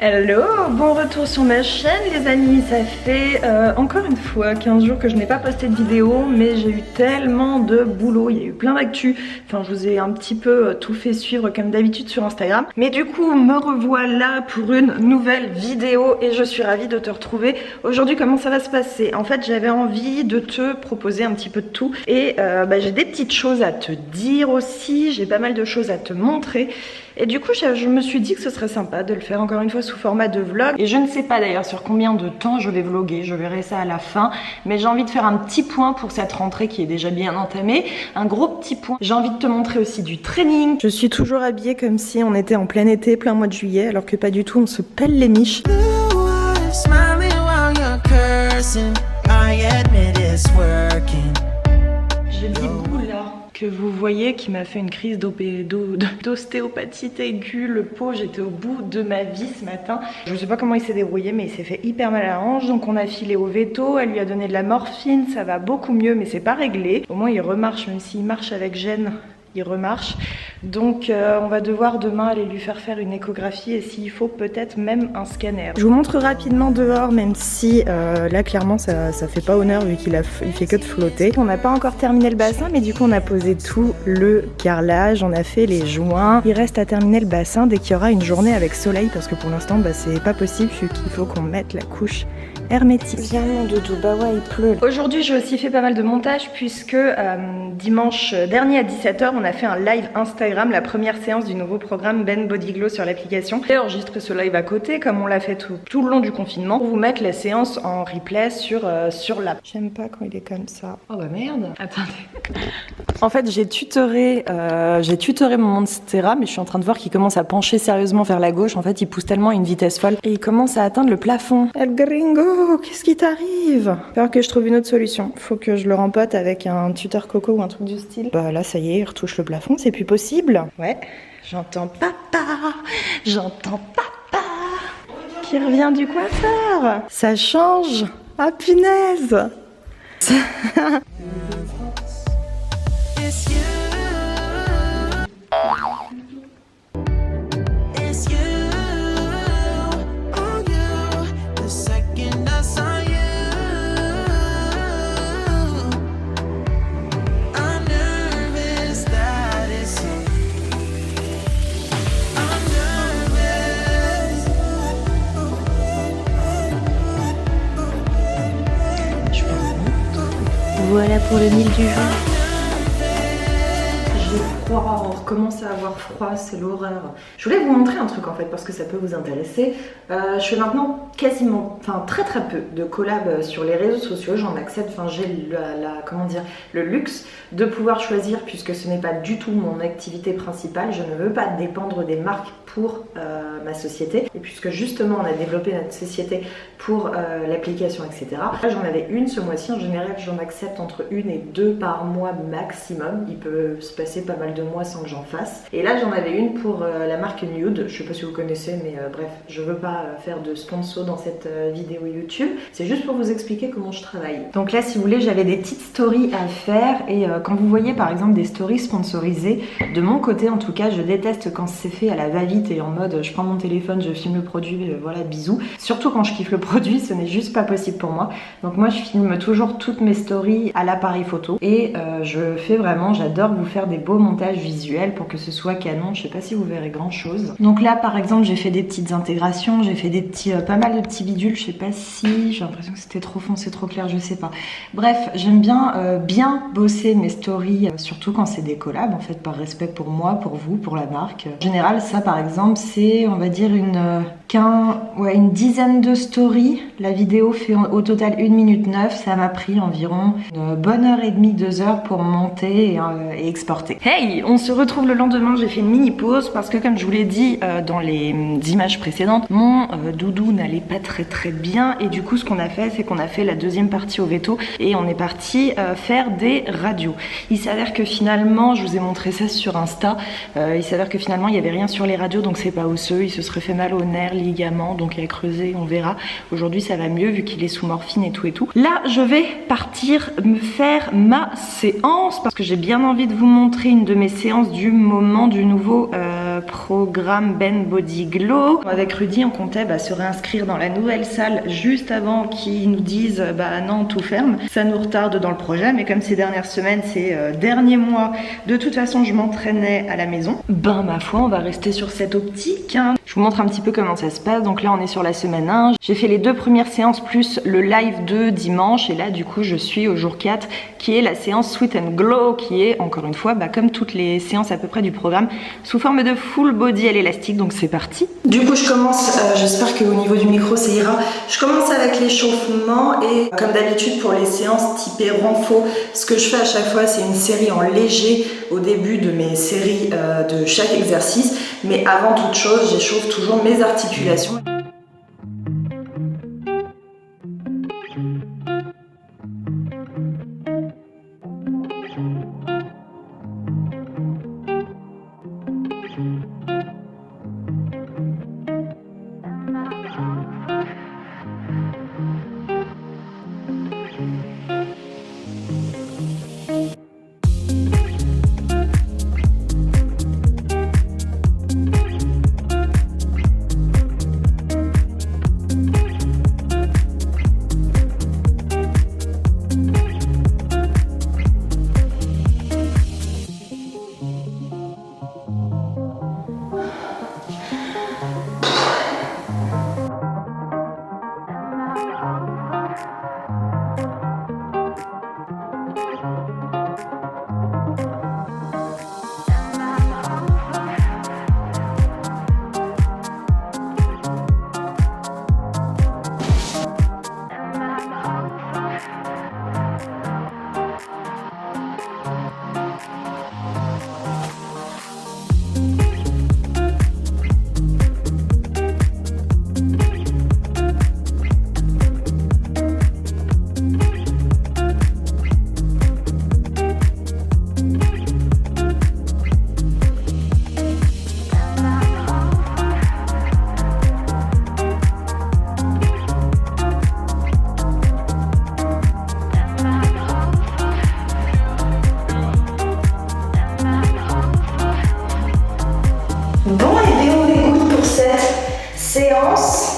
Hello, bon retour sur ma chaîne les amis, ça fait encore une fois 15 jours que je n'ai pas posté de vidéo, mais j'ai eu tellement de boulot, il y a eu plein d'actu, enfin je vous ai un petit peu tout fait suivre comme d'habitude sur Instagram, mais du coup me revoilà pour une nouvelle vidéo et je suis ravie de te retrouver. Aujourd'hui comment ça va se passer? En fait j'avais envie de te proposer un petit peu de tout et j'ai des petites choses à te dire aussi, j'ai pas mal de choses à te montrer. Et du coup je me suis dit que ce serait sympa de le faire encore une fois sous format de vlog. Et je ne sais pas d'ailleurs sur combien de temps je vais vlogger, je verrai ça à la fin. Mais j'ai envie de faire un petit point pour cette rentrée qui est déjà bien entamée. Un gros petit point. J'ai envie de te montrer aussi du training. Je suis toujours habillée comme si on était en plein été, plein mois de juillet, alors que pas du tout, on se pèle les miches. J'ai le bout là que vous voyez qui m'a fait une crise d'ostéopatite aiguë. Le pot, j'étais au bout de ma vie ce matin. Je sais pas comment il s'est débrouillé, mais il s'est fait hyper mal à la hanche. Donc on a filé au veto, elle lui a donné de la morphine, ça va beaucoup mieux, mais c'est pas réglé. Au moins il remarche, même s'il marche avec gêne, il remarche. Donc on va devoir demain aller lui faire une échographie et s'il faut peut-être même un scanner. Je vous montre rapidement dehors, même si là clairement ça fait pas honneur vu qu'il fait que de flotter. On n'a pas encore terminé le bassin, mais du coup on a posé tout le carrelage, on a fait les joints. Il reste à terminer le bassin dès qu'il y aura une journée avec soleil, parce que pour l'instant c'est pas possible vu qu'il faut qu'on mette la couche hermétique. Viens mon doudou, bah ouais il pleut. Aujourd'hui j'ai aussi fait pas mal de montage puisque dimanche dernier à 17 h on a fait un live Instagram, la première séance du nouveau programme Ben Body Glow sur l'application. J'ai enregistré ce live à côté comme on l'a fait tout le long du confinement pour vous mettre la séance en replay sur l'app. J'aime pas quand il est comme ça. Oh bah merde. Attendez. En fait j'ai tutoré mon Monstera, mais je suis en train de voir qu'il commence à pencher sérieusement vers la gauche. En fait il pousse tellement à une vitesse folle et il commence à atteindre le plafond. El gringo, qu'est-ce qui t'arrive? Alors que je trouve une autre solution. Faut que je le rempote avec un tuteur coco ou un truc du style. Bah là ça y est, il retouche le plafond, c'est plus possible. Ouais, j'entends papa, j'entends papa qui revient du coiffeur. Ça change. Ah punaise. Voilà pour le mille du jour. J'ai froid, on recommence à avoir froid, c'est l'horreur. Je voulais vous montrer un truc en fait parce que ça peut vous intéresser. Je fais maintenant quasiment, très peu de collabs sur les réseaux sociaux. J'en accepte, j'ai le luxe de pouvoir choisir puisque ce n'est pas du tout mon activité principale. Je ne veux pas dépendre des marques pour ma société. Et puisque justement on a développé notre société pour l'application, etc. Là j'en avais une ce mois-ci. En général j'en accepte entre 1 et 2 par mois maximum. Il peut se passer pas mal de mois sans que j'en fasse. Et là j'en avais une pour la marque Nude. Je sais pas si vous connaissez, mais bref, je veux pas faire de sponsor dans cette vidéo YouTube. C'est juste pour vous expliquer comment je travaille. Donc là si vous voulez j'avais des petites stories à faire et quand vous voyez par exemple des stories sponsorisées, de mon côté en tout cas je déteste quand c'est fait à la va-vite et en mode je prends mon téléphone, je filme le produit, voilà bisous. Surtout quand je kiffe le produit, ce n'est juste pas possible pour moi. Donc moi je filme toujours toutes mes stories à l'appareil photo et je fais vraiment, j'adore vous faire des beaux montages visuels pour que ce soit canon. Je sais pas si vous verrez grand chose. Donc là par exemple j'ai fait des petites intégrations, j'ai fait des petits, pas mal de petits bidules, je sais pas si, j'ai l'impression que c'était trop foncé, trop clair, je sais pas. Bref, j'aime bien bosser mes stories, surtout quand c'est des collabs en fait, par respect pour moi, pour vous, pour la marque. En général ça par exemple c'est on va dire une dizaine de stories. La vidéo fait au total 1 minute 9, ça m'a pris environ une bonne heure et demie, 2 heures pour monter et exporter. Hey, on se retrouve le lendemain, j'ai fait une mini pause parce que comme je vous l'ai dit dans les images précédentes, mon doudou n'allait pas très bien et du coup ce qu'on a fait c'est qu'on a fait la deuxième partie au veto et on est parti faire des radios. Il s'avère que finalement, je vous ai montré ça sur Insta, il s'avère que finalement il n'y avait rien sur les radios donc c'est pas osseux, il se serait fait mal au nerf, ligament, donc à creuser, on verra. Aujourd'hui ça va mieux vu qu'il est sous morphine et tout. Là je vais partir me faire ma séance parce que j'ai bien envie de vous montrer une de mes séances du moment du nouveau programme Ben Body Glow. Avec Rudy, on comptait se réinscrire dans la nouvelle salle juste avant qu'ils nous disent non, tout ferme. Ça nous retarde dans le projet, mais comme ces dernières semaines, ces derniers mois, de toute façon, je m'entraînais à la maison. Ma foi, on va rester sur cette optique. Je vous montre un petit peu comment ça se passe. Donc là, on est sur la semaine 1. J'ai fait les 2 premières séances plus le live de dimanche. Et là, du coup, je suis au jour 4, qui est la séance Sweet and Glow, qui est, encore une fois, comme toutes les séances à peu près du programme, sous forme de full body à l'élastique. Donc c'est parti. Du coup, je commence, j'espère qu'au niveau du micro, ça ira. Je commence avec l'échauffement et comme d'habitude pour les séances typées renfo, ce que je fais à chaque fois, c'est une série en léger au début de mes séries de chaque exercice. Mais avant toute chose, j'échauffe toujours mes articulations.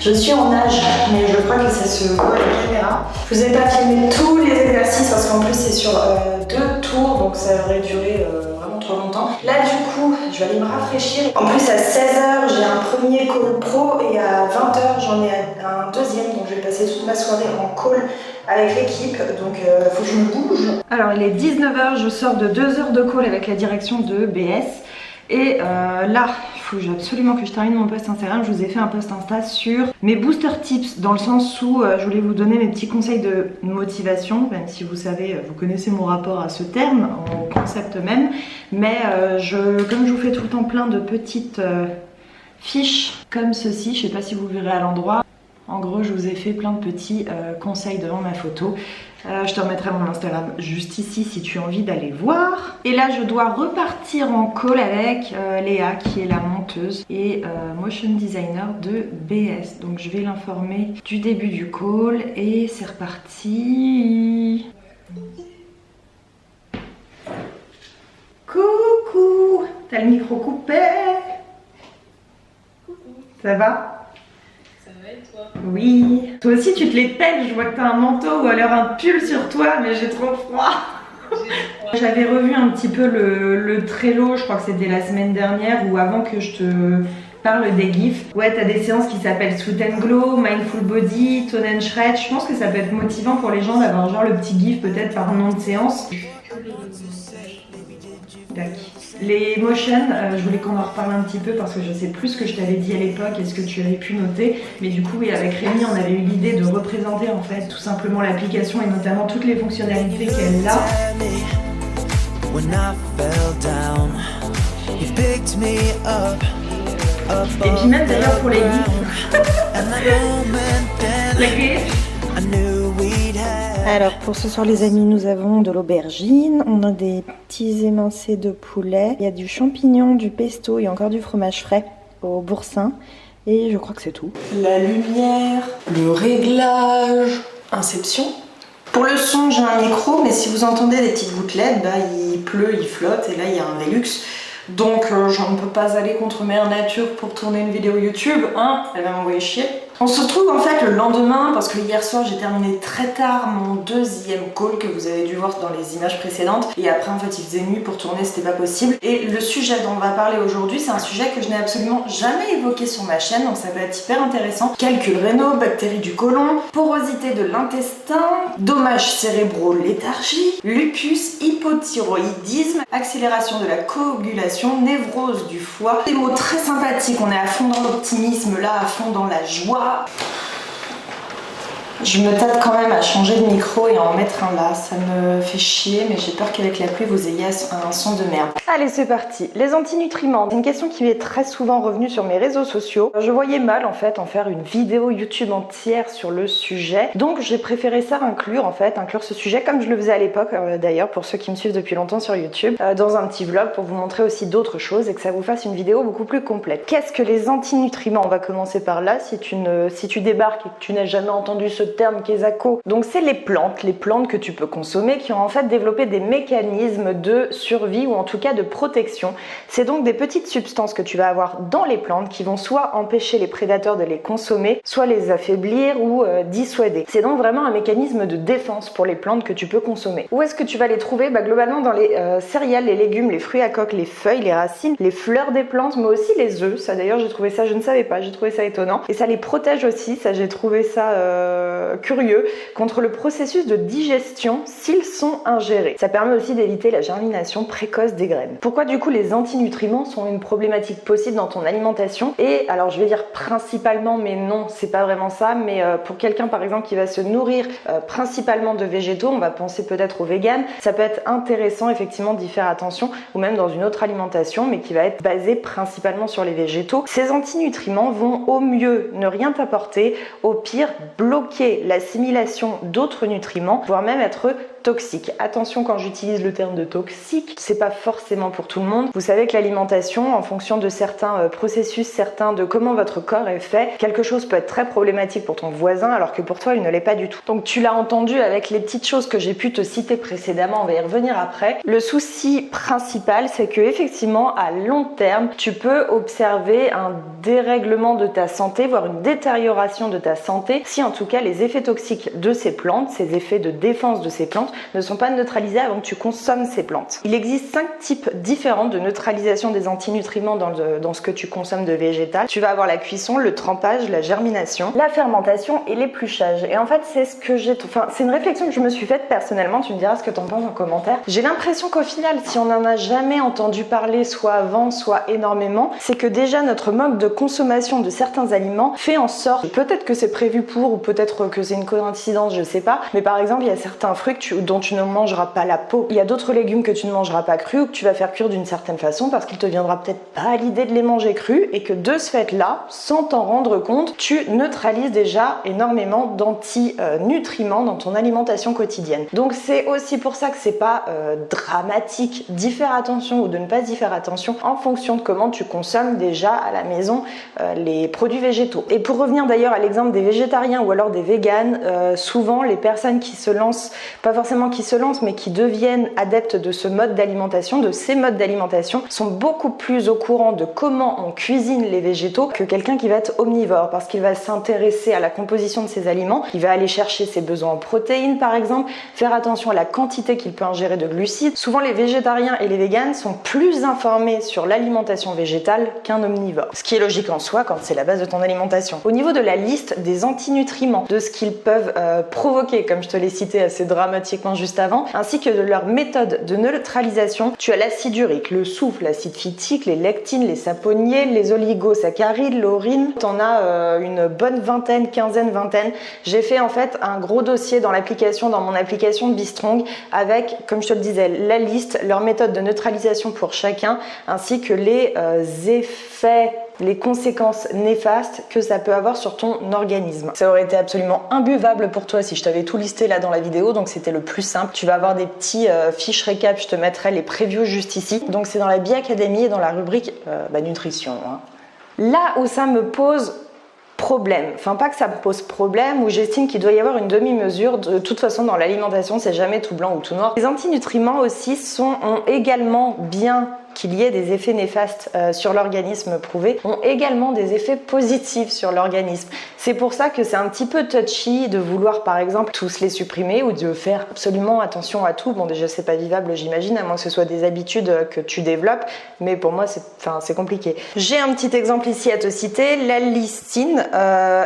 Je suis en nage, mais je crois que ça se voit à la caméra. Je vous ai pas filmé tous les exercices parce qu'en plus c'est sur 2 tours, donc ça aurait duré vraiment trop longtemps. Là du coup, je vais aller me rafraîchir. En plus à 16h, j'ai un premier call pro et à 20h, j'en ai un deuxième. Donc je vais passer toute ma soirée en call avec l'équipe, donc faut que je me bouge. Alors il est 19h, je sors de 2 heures de call avec la direction de BS. Et là, il faut absolument que je termine mon post Instagram. Je vous ai fait un post Insta sur mes booster tips, dans le sens où je voulais vous donner mes petits conseils de motivation, même si vous savez, vous connaissez mon rapport à ce terme, au concept même. Mais comme je vous fais tout le temps plein de petites fiches comme ceci, je sais pas si vous verrez à l'endroit. En gros, je vous ai fait plein de petits conseils devant ma photo. Je te remettrai mon Instagram juste ici si tu as envie d'aller voir. Et là, je dois repartir en call avec Léa, qui est la monteuse et motion designer de BS. Donc, je vais l'informer du début du call et c'est reparti. Coucou! T'as le micro coupé? Ça va? Oui. Toi aussi tu te les pèles, je vois que t'as un manteau ou alors un pull sur toi, mais j'ai trop froid. J'avais revu un petit peu le Trello, je crois que c'était la semaine dernière ou avant que je te parle des gifs. Ouais, t'as des séances qui s'appellent Sweet and Glow, Mindful Body, Tone and Shred. Je pense que ça peut être motivant pour les gens d'avoir genre le petit gif peut-être par nom de séance. Tac. Les motions, je voulais qu'on en reparle un petit peu parce que je sais plus ce que je t'avais dit à l'époque et ce que tu avais pu noter. Mais du coup, oui, avec Rémi, on avait eu l'idée de représenter en fait tout simplement l'application et notamment toutes les fonctionnalités qu'elle a. Et puis même d'ailleurs pour les gifs. Alors pour ce soir les amis, nous avons de l'aubergine, on a des petits émincés de poulet, il y a du champignon, du pesto et encore du fromage frais au boursin et je crois que c'est tout. La lumière, le réglage, Inception. Pour le son j'ai un micro mais si vous entendez des petites gouttelettes, il pleut, il flotte et là il y a un Velux. Donc je ne peux pas aller contre mère nature pour tourner une vidéo YouTube, hein, elle va m'envoyer chier. On se retrouve en fait le lendemain parce que hier soir j'ai terminé très tard mon deuxième call que vous avez dû voir dans les images précédentes et après en fait il faisait nuit pour tourner, c'était pas possible. Et le sujet dont on va parler aujourd'hui c'est un sujet que je n'ai absolument jamais évoqué sur ma chaîne donc ça va être hyper intéressant. Calcul rénal, bactéries du côlon, porosité de l'intestin, dommages cérébraux, léthargie, lupus, hypothyroïdisme, accélération de la coagulation, névrose du foie. Des mots très sympathiques, on est à fond dans l'optimisme là, à fond dans la joie. Je me tâte quand même à changer de micro et à en mettre un là, ça me fait chier mais j'ai peur qu'avec la pluie vous ayez un son de merde. Allez c'est parti, les antinutriments, c'est une question qui m'est très souvent revenue sur mes réseaux sociaux. Je voyais mal en fait en faire une vidéo YouTube entière sur le sujet, donc j'ai préféré ça inclure ce sujet comme je le faisais à l'époque d'ailleurs pour ceux qui me suivent depuis longtemps sur YouTube, dans un petit vlog pour vous montrer aussi d'autres choses et que ça vous fasse une vidéo beaucoup plus complète. Qu'est-ce que les antinutriments? On va commencer par là si tu débarques et que tu n'as jamais entendu ce terme Kesako. Donc c'est les plantes que tu peux consommer qui ont en fait développé des mécanismes de survie ou en tout cas de protection. C'est donc des petites substances que tu vas avoir dans les plantes qui vont soit empêcher les prédateurs de les consommer, soit les affaiblir ou dissuader. C'est donc vraiment un mécanisme de défense pour les plantes que tu peux consommer. Où est-ce que tu vas les trouver? Globalement dans les céréales, les légumes, les fruits à coque, les feuilles, les racines, les fleurs des plantes, mais aussi les œufs. Ça d'ailleurs j'ai trouvé ça, je ne savais pas, j'ai trouvé ça étonnant. Et ça les protège aussi, ça j'ai trouvé ça curieux, contre le processus de digestion s'ils sont ingérés. Ça permet aussi d'éviter la germination précoce des graines. Pourquoi du coup les antinutriments sont une problématique possible dans ton alimentation? Et alors je vais dire principalement, mais non c'est pas vraiment ça, mais pour quelqu'un par exemple qui va se nourrir principalement de végétaux, on va penser peut-être aux véganes, ça peut être intéressant effectivement d'y faire attention, ou même dans une autre alimentation mais qui va être basée principalement sur les végétaux. Ces antinutriments vont au mieux ne rien t'apporter, au pire bloquer l'assimilation d'autres nutriments, voire même être toxique. Attention quand j'utilise le terme de toxique, c'est pas forcément pour tout le monde. Vous savez que l'alimentation, en fonction de certains processus, certains de comment votre corps est fait, quelque chose peut être très problématique pour ton voisin alors que pour toi il ne l'est pas du tout. Donc tu l'as entendu avec les petites choses que j'ai pu te citer précédemment, on va y revenir après. Le souci principal c'est que effectivement à long terme tu peux observer un dérèglement de ta santé, voire une détérioration de ta santé si en tout cas les effets toxiques de ces plantes, ces effets de défense de ces plantes ne sont pas neutralisés avant que tu consommes ces plantes. Il existe 5 types différents de neutralisation des antinutriments dans ce que tu consommes de végétal. Tu vas avoir la cuisson, le trempage, la germination, la fermentation et l'épluchage. Et en fait, c'est une réflexion que je me suis faite personnellement, tu me diras ce que tu en penses en commentaire. J'ai l'impression qu'au final, si on n'en a jamais entendu parler, soit avant, soit énormément, c'est que déjà notre mode de consommation de certains aliments fait en sorte, peut-être que c'est prévu pour, ou peut-être que c'est une coïncidence, je sais pas, mais par exemple, il y a certains fruits dont tu ne mangeras pas la peau. Il y a d'autres légumes que tu ne mangeras pas crus ou que tu vas faire cuire d'une certaine façon parce qu'il te viendra peut-être pas à l'idée de les manger crus et que de ce fait-là, sans t'en rendre compte, tu neutralises déjà énormément d'antinutriments dans ton alimentation quotidienne. Donc c'est aussi pour ça que c'est pas dramatique d'y faire attention ou de ne pas y faire attention en fonction de comment tu consommes déjà à la maison les produits végétaux. Et pour revenir d'ailleurs à l'exemple des végétariens ou alors des véganes, souvent les personnes qui se lancent, pas forcément qui se lancent mais qui deviennent adeptes de ce mode d'alimentation, de ces modes d'alimentation, sont beaucoup plus au courant de comment on cuisine les végétaux que quelqu'un qui va être omnivore parce qu'il va s'intéresser à la composition de ses aliments, il va aller chercher ses besoins en protéines par exemple, faire attention à la quantité qu'il peut ingérer de glucides. Souvent les végétariens et les véganes sont plus informés sur l'alimentation végétale qu'un omnivore, ce qui est logique en soi quand c'est la base de ton alimentation. Au niveau de la liste des antinutriments, de ce qu'ils peuvent provoquer, comme je te l'ai cité assez dramatiquement juste avant, ainsi que de leur méthode de neutralisation, tu as l'acide urique, le soufre, l'acide phytique, les lectines, les saponiers, les oligosaccharides, l'aurine. T'en as une bonne quinzaine. J'ai fait en fait un gros dossier dans mon application de Bistrong avec, comme je te le disais, la liste, leur méthode de neutralisation pour chacun, ainsi que les effets, les conséquences néfastes que ça peut avoir sur ton organisme. Ça aurait été absolument imbuvable pour toi si je t'avais tout listé là dans la vidéo, donc c'était le plus simple. Tu vas avoir des petits fiches récap, je te mettrai les previews juste ici. Donc c'est dans la Biacadémie et dans la rubrique nutrition. Hein. Là où ça me pose problème. Enfin, pas que ça me pose problème, ou j'estime qu'il doit y avoir une demi-mesure. De toute façon, dans l'alimentation, c'est jamais tout blanc ou tout noir. Les antinutriments aussi ont également, bien qu'il y ait des effets néfastes sur l'organisme prouvés, ont également des effets positifs sur l'organisme. C'est pour ça que c'est un petit peu touchy de vouloir par exemple tous les supprimer ou de faire absolument attention à tout. Bon, déjà c'est pas vivable, j'imagine, à moins que ce soit des habitudes que tu développes, mais pour moi c'est compliqué. J'ai un petit exemple ici à te citer. La lysine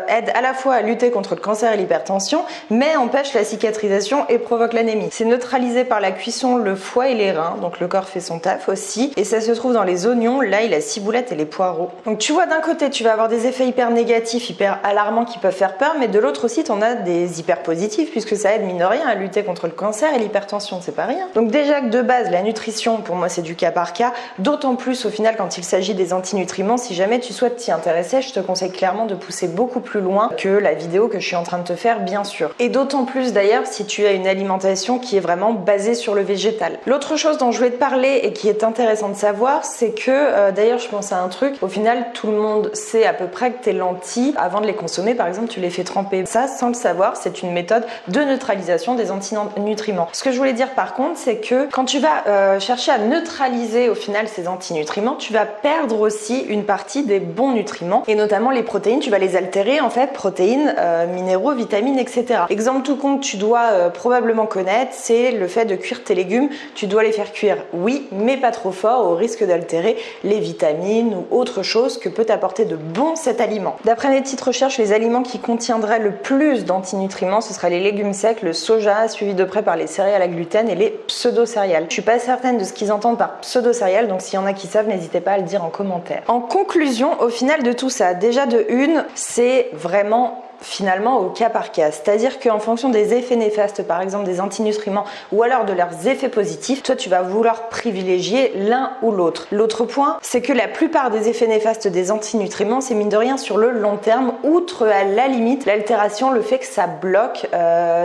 aide à la fois à lutter contre le cancer et l'hypertension, mais empêche la cicatrisation et provoque l'anémie. C'est neutralisé par la cuisson, le foie et les reins, donc le corps fait son taf aussi. Et ça se trouve dans les oignons, l'ail, la ciboulette et les poireaux. Donc tu vois, d'un côté tu vas avoir des effets hyper négatifs, hyper alarmants qui peuvent faire peur, mais de l'autre aussi tu en as des hyper positifs, puisque ça aide mine de rien à lutter contre le cancer et l'hypertension, c'est pas rien. Donc déjà que de base la nutrition pour moi c'est du cas par cas, d'autant plus au final quand il s'agit des antinutriments. Si jamais tu souhaites t'y intéresser, je te conseille clairement de pousser beaucoup plus loin que la vidéo que je suis en train de te faire, bien sûr. Et d'autant plus d'ailleurs si tu as une alimentation qui est vraiment basée sur le végétal. L'autre chose dont je voulais te parler et qui est intéressante de savoir, c'est que d'ailleurs je pense à un truc, au final tout le monde sait à peu près que tes lentilles, avant de les consommer par exemple, tu les fais tremper. Ça, sans le savoir, c'est une méthode de neutralisation des antinutriments. Ce que je voulais dire par contre, c'est que quand tu vas chercher à neutraliser au final ces antinutriments, tu vas perdre aussi une partie des bons nutriments, et notamment les protéines. Tu vas les altérer en fait, protéines, minéraux, vitamines, etc. Exemple tout con que tu dois probablement connaître, c'est le fait de cuire tes légumes. Tu dois les faire cuire, oui, mais pas trop fort, au risque d'altérer les vitamines ou autre chose que peut apporter de bon cet aliment. D'après mes petites recherches, les aliments qui contiendraient le plus d'antinutriments, ce seraient les légumes secs, le soja, suivi de près par les céréales à gluten et les pseudo-céréales. Je suis pas certaine de ce qu'ils entendent par pseudo-céréales, donc s'il y en a qui savent, n'hésitez pas à le dire en commentaire. En conclusion, au final de tout ça, déjà de une, c'est vraiment finalement au cas par cas, c'est-à-dire qu'en fonction des effets néfastes, par exemple des antinutriments ou alors de leurs effets positifs, toi tu vas vouloir privilégier l'un ou l'autre. L'autre point, c'est que la plupart des effets néfastes des antinutriments, c'est mine de rien sur le long terme, outre à la limite l'altération, le fait que ça bloque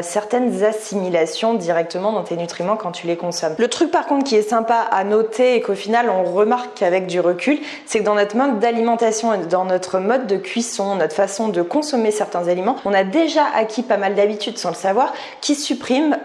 certaines assimilations directement dans tes nutriments quand tu les consommes. Le truc par contre qui est sympa à noter et qu'au final on remarque avec du recul, c'est que dans notre mode d'alimentation et dans notre mode de cuisson, notre façon de consommer certains aliments, on a déjà acquis pas mal d'habitudes sans le savoir qui suppriment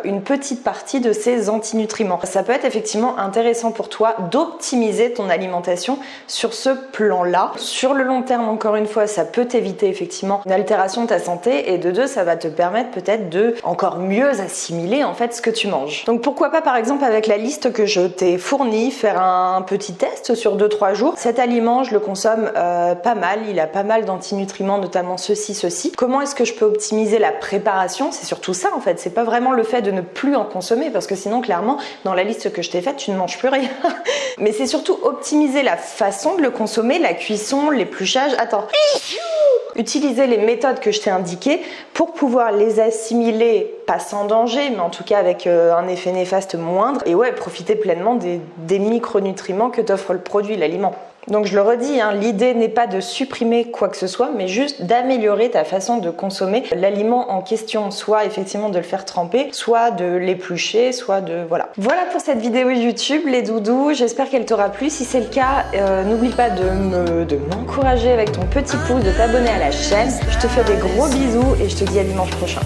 une petite partie de ces antinutriments. Ça peut être effectivement intéressant pour toi d'optimiser ton alimentation sur ce plan-là. Sur le long terme, encore une fois, ça peut t'éviter effectivement une altération de ta santé, et de deux, ça va te permettre peut-être de encore mieux assimiler en fait ce que tu manges. Donc pourquoi pas par exemple avec la liste que je t'ai fournie, faire un petit test sur 2-3 jours. Cet aliment, je le consomme pas mal, il a pas mal d'antinutriments, notamment ceci. Comment est-ce que je peux optimiser la préparation? C'est surtout ça en fait, c'est pas vraiment le fait de ne plus en consommer, parce que sinon clairement dans la liste que je t'ai faite tu ne manges plus rien. Mais c'est surtout optimiser la façon de le consommer, la cuisson, l'épluchage. Utiliser les méthodes que je t'ai indiquées pour pouvoir les assimiler, pas sans danger, mais en tout cas avec un effet néfaste moindre, et ouais, profiter pleinement des micronutriments que t'offre le produit, l'aliment. Donc je le redis, hein, l'idée n'est pas de supprimer quoi que ce soit, mais juste d'améliorer ta façon de consommer l'aliment en question, soit effectivement de le faire tremper, soit de l'éplucher, soit de... Voilà. Voilà pour cette vidéo YouTube, les doudous, j'espère qu'elle t'aura plu. Si c'est le cas, n'oublie pas de m'encourager avec ton petit pouce, de t'abonner à la chaîne. Je te fais des gros bisous et je te dis à dimanche prochain.